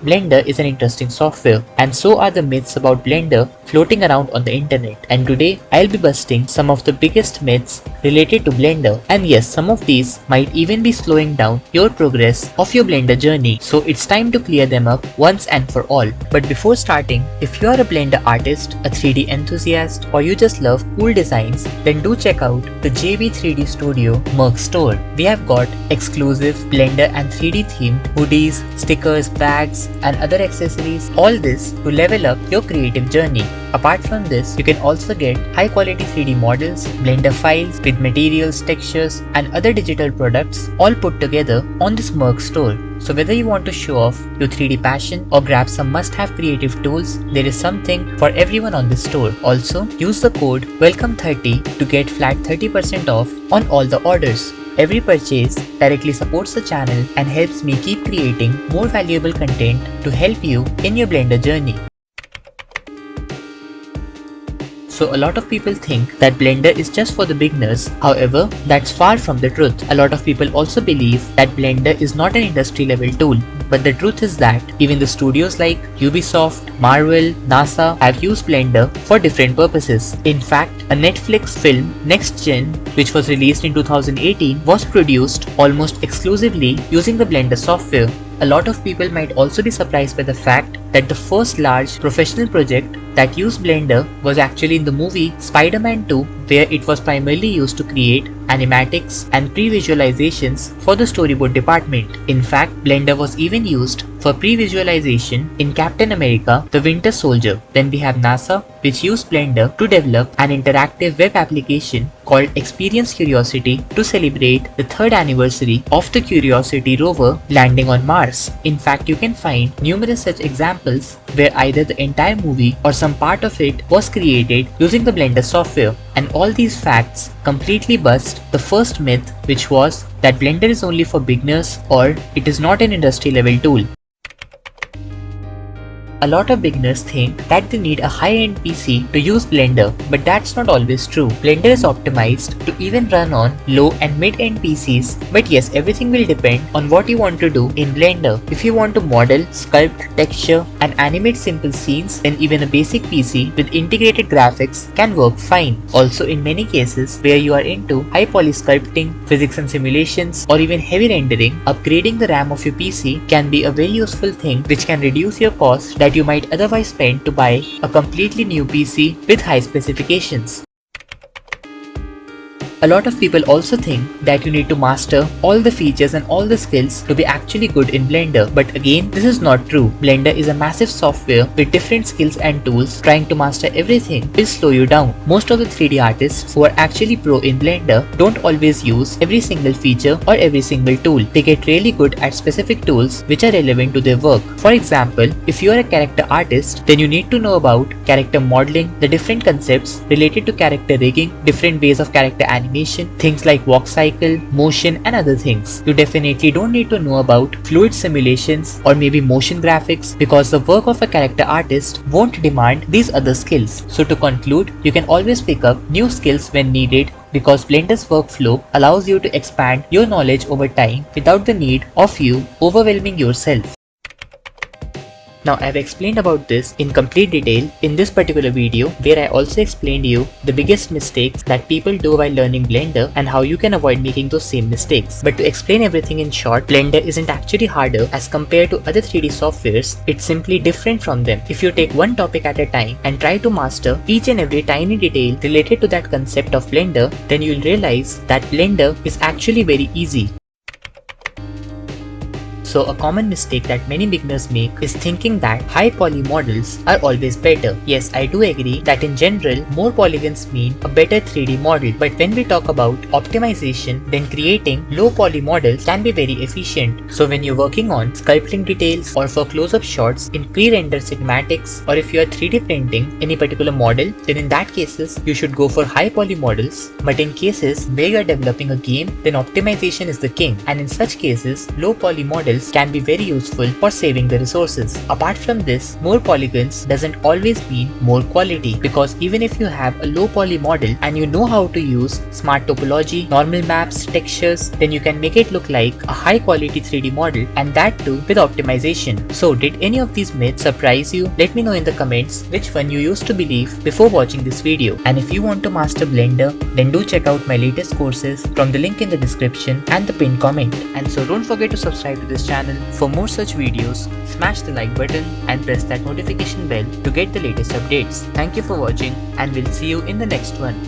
Blender is an interesting software, and so are the myths about Blender floating around on the internet. And today, I'll be busting some of the biggest myths related to Blender. And yes, some of these might even be slowing down your progress of your Blender journey. So it's time to clear them up once and for all. But before starting, if you are a Blender artist, a 3D enthusiast, or you just love cool designs, then do check out the JB 3D Studio merch store. We have got exclusive Blender and 3D themed hoodies, stickers, bags, and other accessories, all this to level up your creative journey. Apart from this, you can also get high quality 3D models, Blender files with materials, textures, and other digital products all put together on this merch store. So whether you want to show off your 3D passion or grab some must-have creative tools, there is something for everyone on this store. Also, use the code WELCOME30 to get flat 30% off on all the orders. Every purchase directly supports the channel and helps me keep creating more valuable content to help you in your Blender journey. So a lot of people think that Blender is just for the beginners. However, that's far from the truth. A lot of people also believe that Blender is not an industry level tool. But the truth is that even the studios like Ubisoft, Marvel, NASA have used Blender for different purposes. In fact, a Netflix film, Next Gen, which was released in 2018, was produced almost exclusively using the Blender software. A lot of people might also be surprised by the fact that the first large professional project that used Blender was actually in the movie Spider-Man 2, where it was primarily used to create animatics and pre-visualizations for the storyboard department. In fact, Blender was even used for pre-visualization in Captain America: The Winter Soldier. Then we have NASA, which used Blender to develop an interactive web application called Experience Curiosity to celebrate the 3rd anniversary of the Curiosity rover landing on Mars. In fact, you can find numerous such examples where either the entire movie or some part of it was created using the Blender software. And all these facts completely bust the first myth, which was that Blender is only for beginners or it is not an industry level tool. A lot of beginners think that they need a high-end PC to use Blender, but that's not always true. Blender is optimized to even run on low and mid-end PCs, but yes, everything will depend on what you want to do in Blender. If you want to model, sculpt, texture, and animate simple scenes, then even a basic PC with integrated graphics can work fine. Also, in many cases where you are into high poly sculpting, physics and simulations, or even heavy rendering, upgrading the RAM of your PC can be a very useful thing which can reduce your cost that you might otherwise spend to buy a completely new PC with high specifications. A lot of people also think that you need to master all the features and all the skills to be actually good in Blender. But again, this is not true. Blender is a massive software with different skills and tools. Trying to master everything will slow you down. Most of the 3D artists who are actually pro in Blender don't always use every single feature or every single tool. They get really good at specific tools which are relevant to their work. For example, if you are a character artist, then you need to know about character modeling, the different concepts related to character rigging, different ways of character animation, things like walk cycle, motion, and other things. You definitely don't need to know about fluid simulations or maybe motion graphics, because the work of a character artist won't demand these other skills. So to conclude, you can always pick up new skills when needed, because Blender's workflow allows you to expand your knowledge over time without the need of you overwhelming yourself. Now, I've explained about this in complete detail in this particular video, where I also explained you the biggest mistakes that people do while learning Blender and how you can avoid making those same mistakes. But to explain everything in short, Blender isn't actually harder as compared to other 3D softwares. It's simply different from them. If you take one topic at a time and try to master each and every tiny detail related to that concept of Blender, then you'll realize that Blender is actually very easy. So a common mistake that many beginners make is thinking that high poly models are always better. Yes, I do agree that in general, more polygons mean a better 3D model. But when we talk about optimization, then creating low poly models can be very efficient. So when you're working on sculpting details or for close-up shots in pre-rendered cinematics, or if you are 3D printing any particular model, then in that cases, you should go for high poly models. But in cases where you are developing a game, then optimization is the king. And in such cases, low poly models skills can be very useful for saving the resources. Apart from this, more polygons doesn't always mean more quality, because even if you have a low poly model and you know how to use smart topology, normal maps, textures, then you can make it look like a high quality 3D model, and that too with optimization. So did any of these myths surprise you? Let me know in the comments which one you used to believe before watching this video. And if you want to master Blender, then do check out my latest courses from the link in the description and the pinned comment. And so don't forget to subscribe to this channel for more such videos, smash the like button and press that notification bell to get the latest updates. Thank you for watching, and we'll see you in the next one.